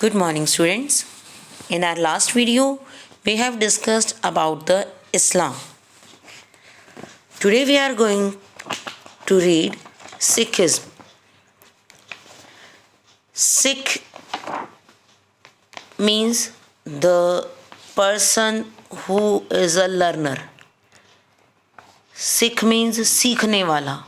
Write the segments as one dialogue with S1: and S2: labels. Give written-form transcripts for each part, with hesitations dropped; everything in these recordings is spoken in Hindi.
S1: Good morning, students. In our last video, we have discussed about the Islam. Today we are going to read Sikhism. Sikh means the person who is a learner. Sikh means सीखने वाला.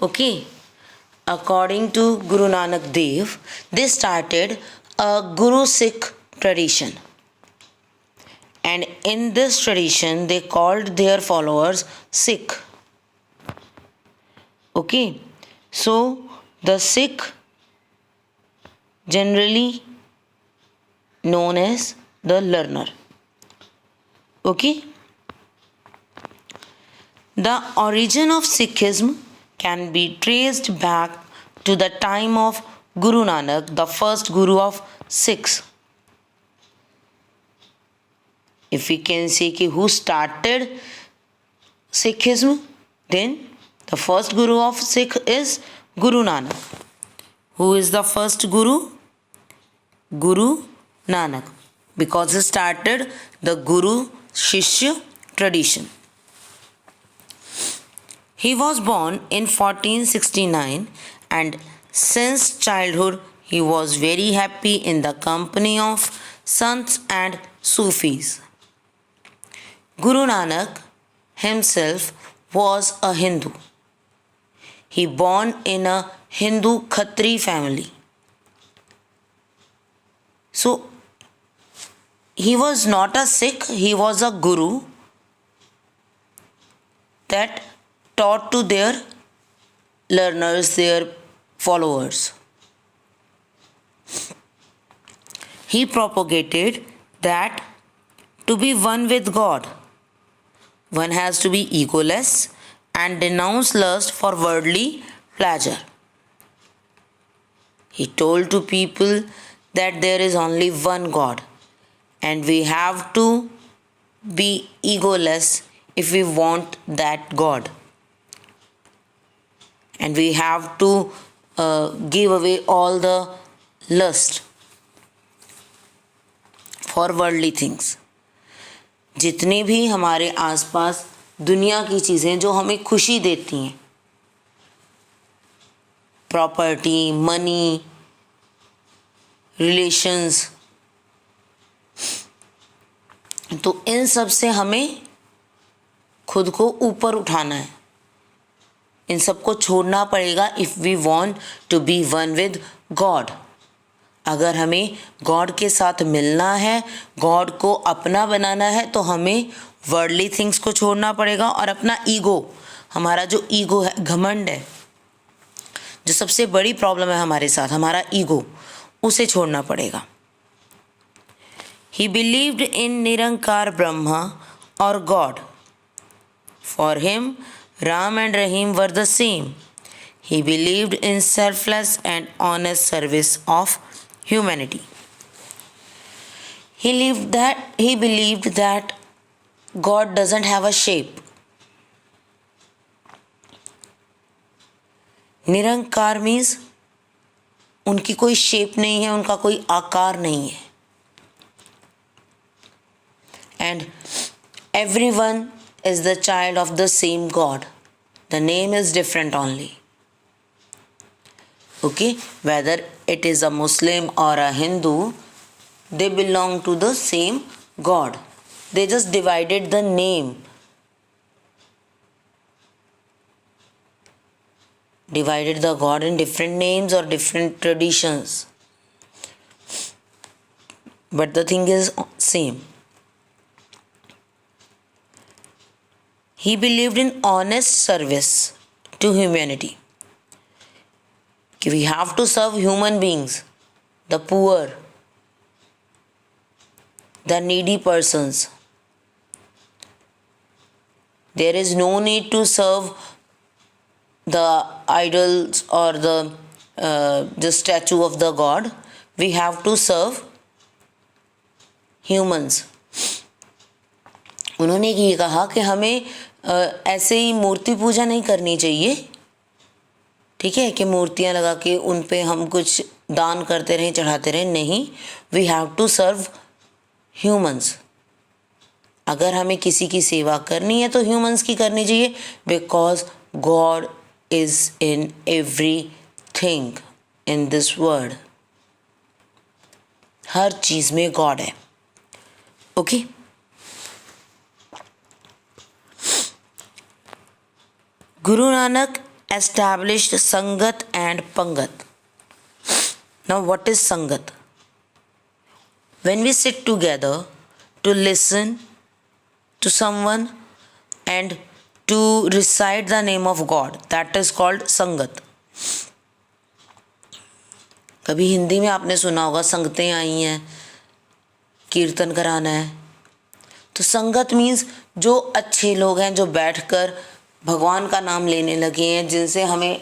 S1: Okay. According to Guru Nanak Dev, they started a Guru Sikh tradition. And in this tradition, they called their followers Sikh. Okay, so the Sikh, generally known as the learner. Okay, the origin of Sikhism can be traced back to the time of Guru Nanak, the first Guru of Sikhs. If we can say who started Sikhism, then the first Guru of Sikh is Guru Nanak. Who is the first Guru? Guru Nanak, because he started the Guru Shishya tradition. He was born in 1469 and since childhood he was very happy in the company of sants and Sufis. Guru Nanak himself was a Hindu. He born in a Hindu Khatri family. So he was not a Sikh, he was a Guru that taught to their learners, their followers. He propagated that to be one with God, one has to be egoless and denounce lust for worldly pleasure. He told to people that there is only one God and we have to be egoless if we want that God. And we have to give away all the lust for worldly things. जितनी भी हमारे आसपास दुनिया की चीज़ें जो हमें खुशी देती हैं, प्रॉपर्टी, मनी, रिलेशंस, तो इन सब से हमें खुद को ऊपर उठाना है, इन सबको छोड़ना पड़ेगा if we want to be one with God. अगर हमें गॉड के साथ मिलना है, गॉड को अपना बनाना है, तो हमें वर्ल्डली थिंग्स को छोड़ना पड़ेगा और अपना ईगो, हमारा जो ईगो है, घमंड है, जो सबसे बड़ी प्रॉब्लम है हमारे साथ, हमारा ईगो, उसे छोड़ना पड़ेगा. ही बिलीव्ड इन निरंकार ब्रह्मा और God. For him Ram and Rahim were the same. He believed in selfless and honest service of humanity. He believed that God doesn't have a shape. Nirankar means उनकी कोई शेप नहीं है, उनका कोई आकार नहीं है. And everyone is the child of the same God. The name is different only. Okay, whether it is a Muslim or a Hindu, they belong to the same God. They just divided the name. Divided the God in different names or different traditions. But the thing is same. He believed in honest service to humanity. We have to serve human beings, the poor, the needy persons. There is no need to serve the idols or the statue of the God. We have to serve humans. उन्होंने ये कहा कि हमें ऐसे ही मूर्ति पूजा नहीं करनी चाहिए, ठीक है, कि मूर्तियां लगा के उन पे हम कुछ दान करते रहें, चढ़ाते रहें, नहीं, we have to serve humans. अगर हमें किसी की सेवा करनी है तो ह्यूमंस की करनी चाहिए, because God is in everything in this world. हर चीज में गॉड है। Okay, Guru Nanak established Sangat and Pangat. Now, what is Sangat? When we sit together to listen to someone and to recite the name of God, that is called Sangat. कभी हिंदी में आपने सुना होगा संगतें आई हैं, कीर्तन कराना है। तो संगत मीन्स जो अच्छे लोग हैं, जो बैठकर भगवान का नाम लेने लगे हैं, जिनसे हमें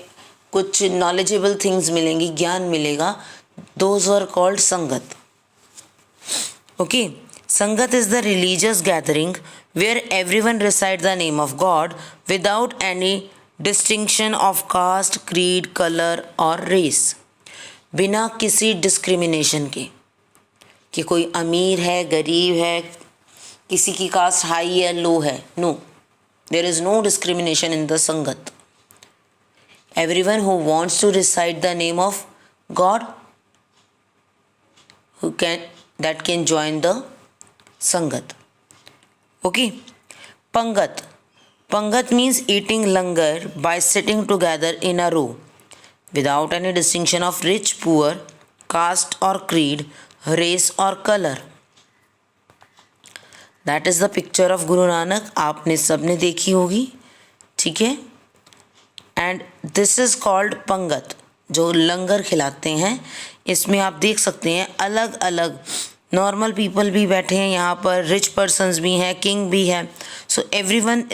S1: कुछ नॉलेजेबल थिंग्स मिलेंगी, ज्ञान मिलेगा, those were called sangat. Okay, sangat is the religious gathering where everyone recite the name of God without any distinction of caste, creed, colour और रेस। बिना किसी डिस्क्रिमिनेशन के कि कोई अमीर है, गरीब है, किसी की कास्ट हाई है, लो है, no, there is no discrimination in the Sangat. Everyone who wants to recite the name of God, that can join the Sangat. Okay, Pangat. Pangat means eating langar by sitting together in a row without any distinction of rich, poor, caste or creed, race or color. That is the picture of Guru Nanak. आपने सबने देखी होगी, ठीक है। एंड दिस इज़ कॉल्ड पंगत, जो लंगर खिलाते हैं। इसमें आप देख सकते हैं अलग अलग नॉर्मल पीपल भी बैठे हैं यहाँ पर, रिच पर्सन्स भी हैं, किंग भी है। So everyone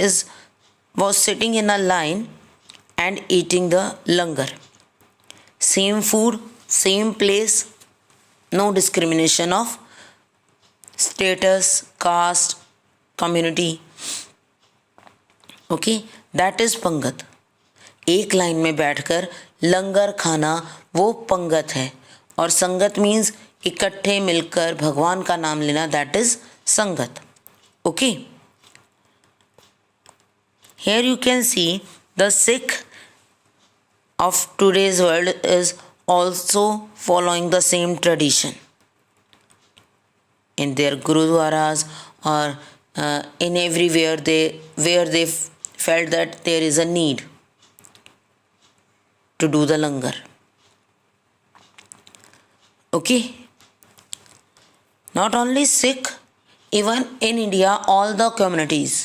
S1: was sitting in a line and eating the langar. Same food, same place, no discrimination of status, caste, community. Okay, that is पंगत। एक लाइन में बैठकर लंगर खाना वो पंगत है। और संगत मीन्स इकट्ठे मिलकर भगवान का नाम लेना, दैट इज संगत। Okay, here you can see the Sikh of today's world is also following the same tradition in their gurudwaras or in everywhere where they felt that there is a need to do the langar. Okay, not only Sikh, even in India all the communities,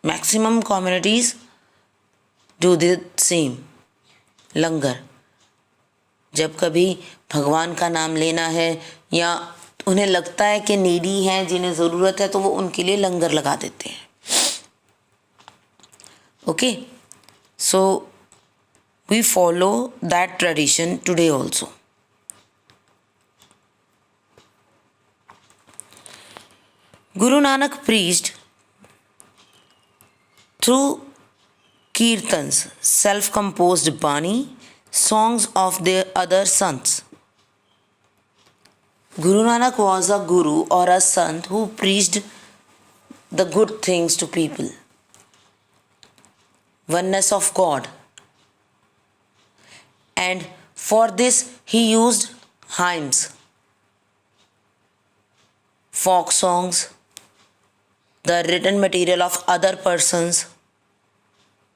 S1: maximum communities do the same langar. जब कभी भगवान का नाम लेना है या उन्हें लगता है कि नीडी हैं, जिन्हें ज़रूरत है, तो वो उनके लिए लंगर लगा देते हैं। Okay, so we follow that tradition today also. Guru Nanak preached through kirtans, self composed bani, songs of their other saints. Guru Nanak was a guru or a sant who preached the good things to people. Oneness of God. And for this he used hymns, folk songs, the written material of other persons.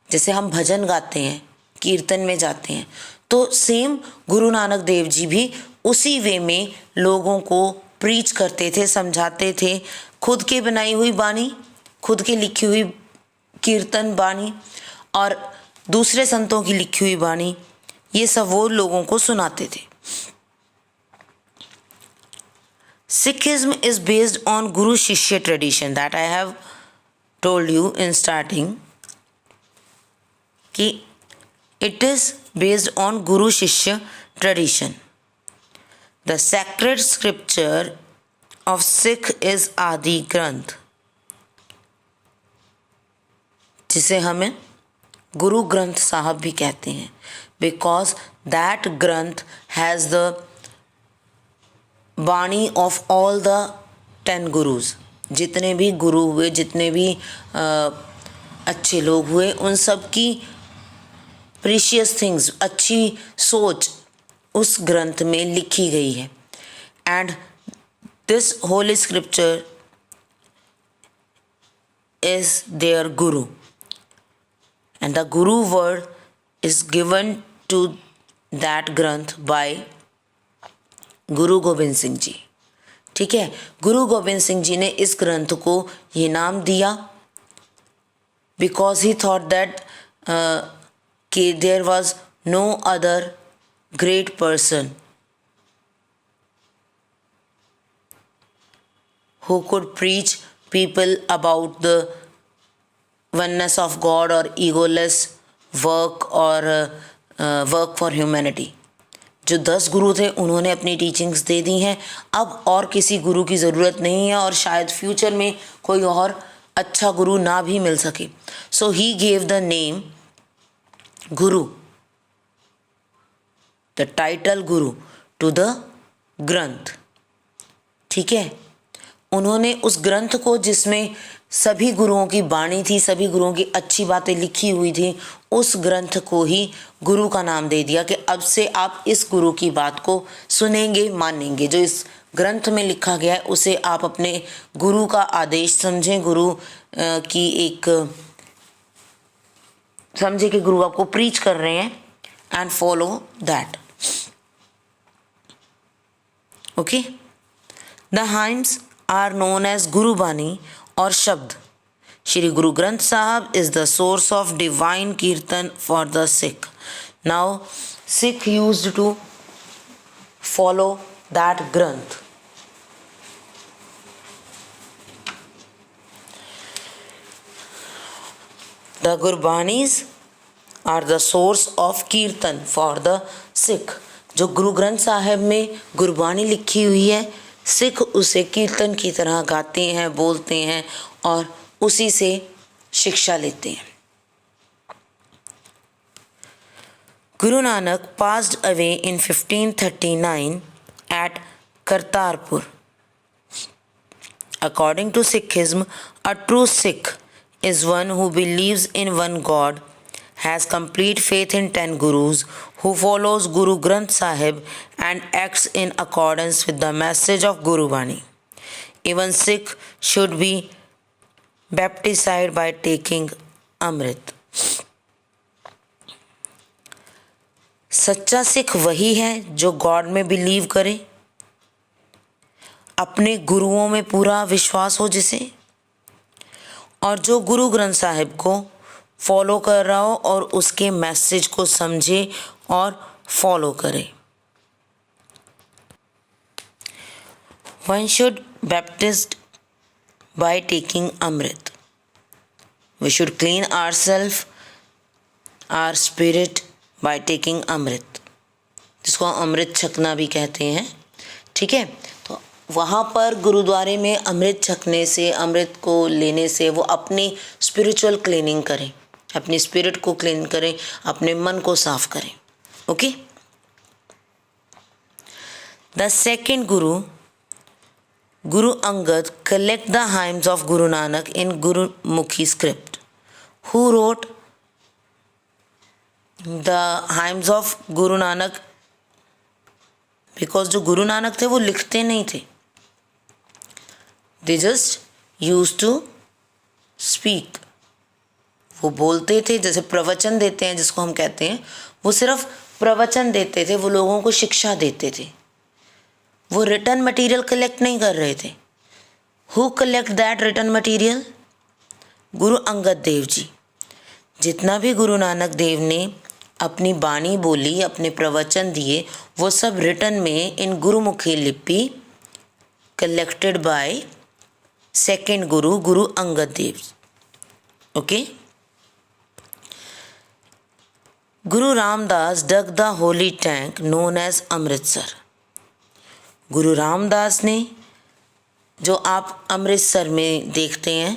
S1: जैसे हम भजन गाते हैं, कीर्तन में जाते हैं, तो सेम गुरु नानक देव जी भी उसी वे में लोगों को प्रीच करते थे, समझाते थे। खुद की बनाई हुई बानी, खुद की लिखी हुई कीर्तन बानी और दूसरे संतों की लिखी हुई बानी, ये सब वो लोगों को सुनाते थे। Sikhism is based on Guru Shishya tradition that I have told you in starting कि it is based on Guru Shishya tradition. The sacred scripture of Sikh is Adi Granth, जिसे हमें गुरु ग्रंथ साहब भी कहते हैं, because that Granth has the vani of all the 10 gurus. जितने भी गुरु हुए, जितने भी अच्छे लोग हुए, उन सब की प्रीशियस थिंग्स, अच्छी सोच उस ग्रंथ में लिखी गई है। And this holy scripture is their guru, and the guru word is given to that Granth by Guru Gobind Singh ji. ठीक है, गुरु गोविंद सिंह जी ने इस ग्रंथ को ये नाम दिया बिकॉज ही थॉट दैट कि there was no other great person who could preach people about the oneness of God or egoless work or work for humanity। जो 10 गुरु थे उन्होंने अपनी टीचिंग्स दे दी हैं, अब और किसी गुरु की ज़रूरत नहीं है और शायद फ्यूचर में कोई और अच्छा गुरु ना भी मिल सके। सो he gave the name Guru, the title Guru to the ग्रंथ। ठीक है, उन्होंने उस ग्रंथ को जिसमें सभी गुरुओं की वाणी थी, सभी गुरुओं की अच्छी बातें लिखी हुई थी, उस ग्रंथ को ही गुरु का नाम दे दिया कि अब से आप इस गुरु की बात को सुनेंगे, मानेंगे। जो इस ग्रंथ में लिखा गया है उसे आप अपने गुरु का आदेश समझें, गुरु की एक समझे कि गुरु आपको प्रीच कर रहे हैं, and follow that. Okay, the hymns are known as Guru Bani or Shabd। Shri Guru Granth Sahib is the source of divine Kirtan for the Sikh। Now Sikh used to follow that Granth। The Gurbanis are the source of Kirtan for the Sikh। जो गुरु ग्रंथ साहिब में गुरबानी लिखी हुई है, सिख उसे कीर्तन की तरह गाते हैं, बोलते हैं और उसी से शिक्षा लेते हैं। Guru Nanak passed away in 1539 at Kartarpur। According to Sikhism, a true Sikh is one who believes in one God, has complete faith in 10 gurus, who follows Guru Granth Sahib and acts in accordance with the message of Guru Bani। Even Sikh should be baptized by taking Amrit। सच्चा सिख वही है जो गॉड में बिलीव करे, अपने गुरुओं में पूरा विश्वास हो जिसे, और जो गुरु ग्रंथ साहिब को फॉलो कर रहा हो और उसके मैसेज को समझे और फॉलो करे। One should baptized by taking Amrit। We should clean ourselves, our spirit by taking Amrit, जिसको अमृत छकना भी कहते हैं। ठीक है, तो वहाँ पर गुरुद्वारे में अमृत छकने से, अमृत को लेने से वो अपनी स्पिरिचुअल क्लीनिंग करें, अपनी स्पिरिट को क्लीन करें, अपने मन को साफ करें। Okay, the second Guru, Guru Angad, collect the hymns of Guru Nanak in Gurumukhi script। Who wrote the hymns of Guru Nanak? Because जो गुरु नानक थे वो लिखते नहीं थे, they just used to speak। वो बोलते थे, जैसे प्रवचन देते हैं जिसको हम कहते हैं, वो सिर्फ प्रवचन देते थे, वो लोगों को शिक्षा देते थे, वो रिटन मटेरियल कलेक्ट नहीं कर रहे थे। Who collect that written material? Guru Angad Dev ji. जितना भी गुरु नानक देव ने अपनी बाणी बोली, अपने प्रवचन दिए, वो सब रिटन में इन गुरुमुखी लिपि collected by second Guru, Guru Angad Dev. Okay, Guru Ramdas dug the holy tank known as Amritsar. गुरु रामदास ने, जो आप अमृतसर में देखते हैं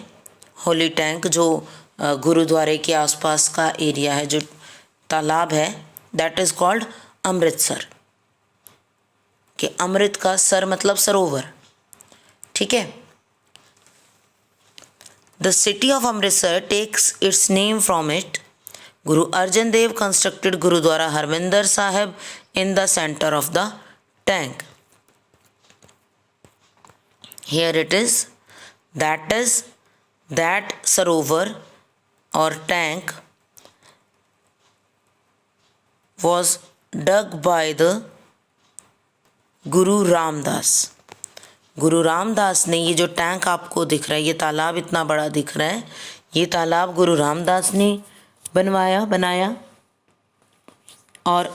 S1: होली टैंक, जो गुरुद्वारे के आसपास का एरिया है, जो तालाब है, दैट इज़ कॉल्ड अमृतसर, कि अमृत का सर मतलब सरोवर, ठीक है। The city of Amritsar takes its name from it. Guru Arjan Dev constructed Gurudwara Harminder Sahib in the center of the tank. Here it is. That is, that sarovar or tank was dug by the Guru Ramdas. गुरु रामदास ने, ये जो टैंक आपको दिख रहा है, ये तालाब इतना बड़ा दिख रहा है, ये तालाब गुरु रामदास ने बनाया और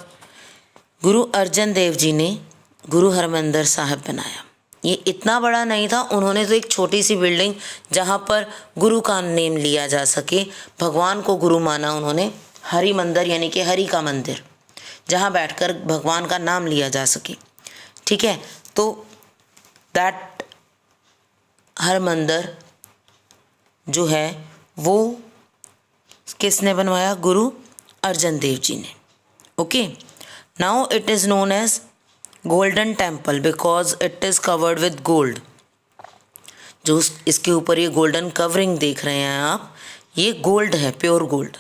S1: गुरु अर्जन देव जी ने गुरु हरमंदिर साहिब बनाया। ये इतना बड़ा नहीं था, उन्होंने तो एक छोटी सी बिल्डिंग जहाँ पर गुरु का नेम लिया जा सके, भगवान को गुरु माना उन्होंने, हरि मंदिर यानी कि हरि का मंदिर, जहाँ बैठकर भगवान का नाम लिया जा सके, ठीक है। तो दैट हरमंदिर जो है वो किसने बनवाया? गुरु अर्जन देव जी ने। Okay, now it is known as Golden Temple because it is covered with gold. जो इसके ऊपर ये गोल्डन कवरिंग देख रहे हैं आप, ये गोल्ड है, pure gold.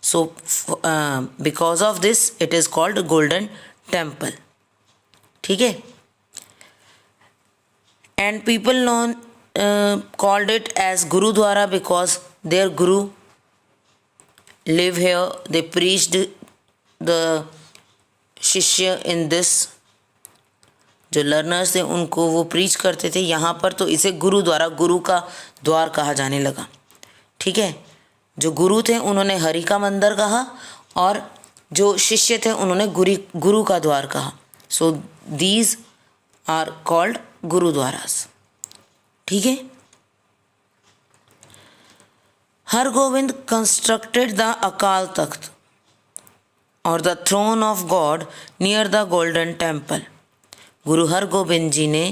S1: So because of this it is called Golden Temple, ठीक है। And people known called it as gurudwara because their guru live here. They preached the शिष्य in this, जो लर्नर्स थे उनको वो प्रीच करते थे यहाँ पर, तो इसे गुरुद्वारा, गुरु का द्वार कहा जाने लगा, ठीक है। जो गुरु थे उन्होंने हरि का मंदिर कहा और जो शिष्य थे उन्होंने गुरु का द्वार कहा। So these are called gurudwaras, ठीक है। हरगोविंद कंस्ट्रक्टेड द अकाल तख्त और the throne of God near the Golden Temple. Guru Hargobind जी ने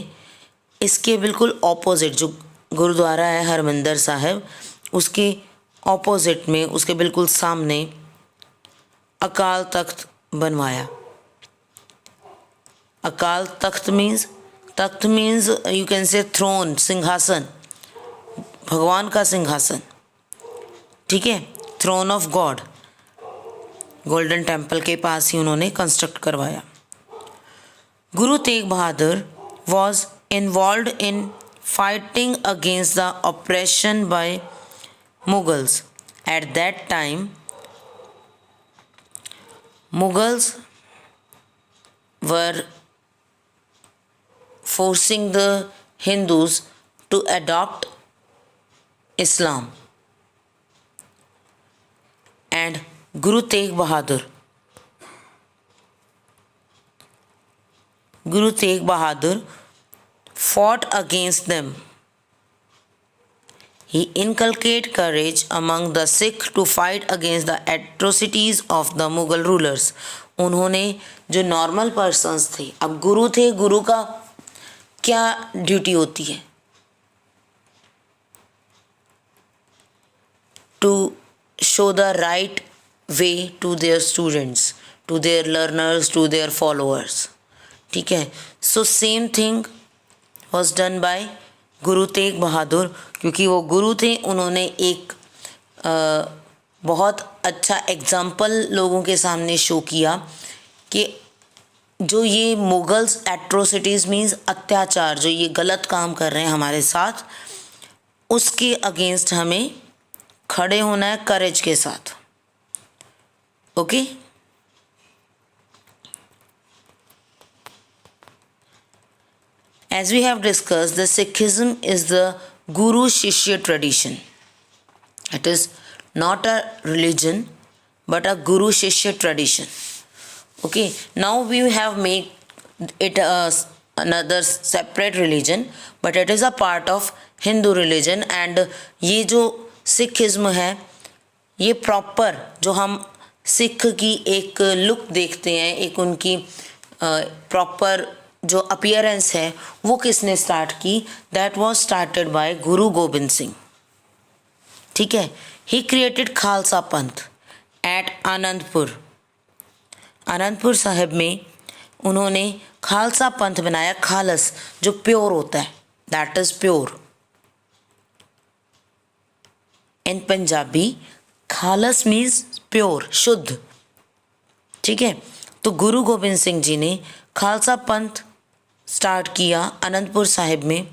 S1: इसके बिल्कुल ऑपोजिट, जो गुरुद्वारा है हरमिंदर साहिब, उसके ऑपोजिट में, उसके बिल्कुल सामने अकाल तख्त बनवाया। Akal Takht means you can say throne, सिंहासन, भगवान का सिंहासन, ठीक है। Throne of God Golden Temple के पास ही उन्होंने कंस्ट्रक्ट करवाया। Guru Tegh Bahadur was involve in fighting against the operation by Mughals. At that time Mughals were forcing the Hindus to adopt Islam, and Guru Tegh Bahadur fought against them. He inculcated courage among the Sikh to fight against the atrocities of the Mughal rulers. उन्होंने जो नॉर्मल पर्सन्स थे, अब गुरु थे, गुरु का क्या ड्यूटी होती है? To show the right way to their students, to their learners, to their followers, ठीक है। So same thing was done by Guru Tegh बहादुर, क्योंकि वो गुरु थे, उन्होंने एक बहुत अच्छा एग्जाम्पल लोगों के सामने शो किया कि जो ये मुगल्स एट्रोसिटीज़ मीन्स अत्याचार, जो ये गलत काम कर रहे हैं हमारे साथ, उसके अगेंस्ट हमें खड़े होना है करेज के साथ। Okay, as we have discussed, the Sikhism is the guru shishya tradition. It is not a religion but a guru shishya tradition. Okay, now we have made it another separate religion, but it is a part of Hindu religion. And ये जो सिखिज्म है, ये प्रॉपर जो हम सिख की एक लुक देखते हैं, एक उनकी प्रॉपर जो अपीयरेंस है, वो किसने स्टार्ट की? That was started by Guru Gobind Singh, ठीक है। ही क्रिएटेड खालसा पंथ at Anandpur. आनंदपुर साहिब में उन्होंने खालसा पंथ बनाया, खालस जो प्योर होता है, that is pure. In Punjabi khalas means pure, शुद्ध, ठीक है। तो गुरु गोबिंद सिंह जी ने खालसा पंथ स्टार्ट किया आनंदपुर साहिब में,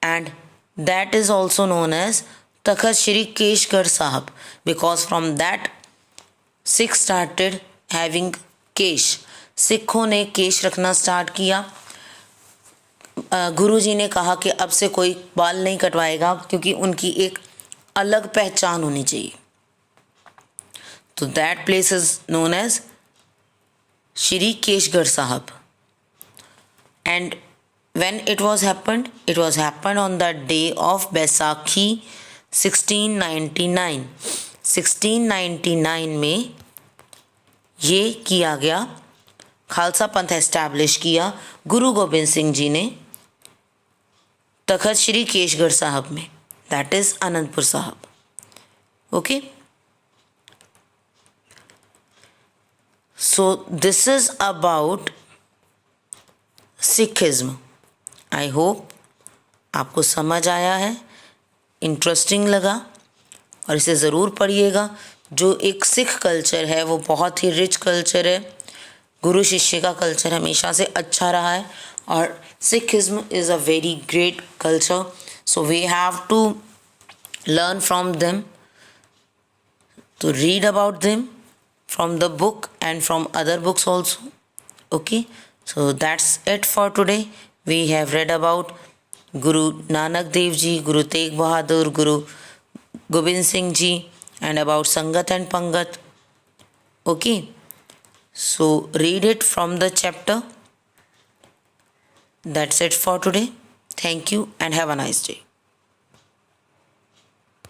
S1: and that is also known as Takht Shri Keshgarh Sahib, because from that Sikh started having kesh, सिखों ने केश रखना स्टार्ट किया। गुरु जी ने कहा कि अब से कोई बाल नहीं कटवाएगा, क्योंकि उनकी एक अलग पहचान होनी चाहिए। तो that place is known as Shri Keshgarh Sahib. And when it was happened on the day of Baisakhi 1699। 1699 में ये किया गया, खालसा पंथ एस्टैब्लिश किया गुरु गोबिंद सिंह जी ने तखत श्री केशगढ़ साहब में, दैट इज आनंदपुर साहब। Okay, so this is about Sikhism. I hope आपको समझ आया है, इंटरेस्टिंग लगा, और इसे ज़रूर पढ़िएगा। जो एक सिख कल्चर है वो बहुत ही रिच कल्चर है, गुरु शिष्य का कल्चर हमेशा से अच्छा रहा है, और Sikhism is a very great culture, so we have to learn from them, to read about them from the book and from other books also. Okay, so that's it for today. We have read about Guru Nanak Dev Ji, Guru Tegh Bahadur, Guru Gobind Singh Ji, and about Sangat and Pangat. Okay, so read it from the chapter. That's it for today. Thank you and have a nice day.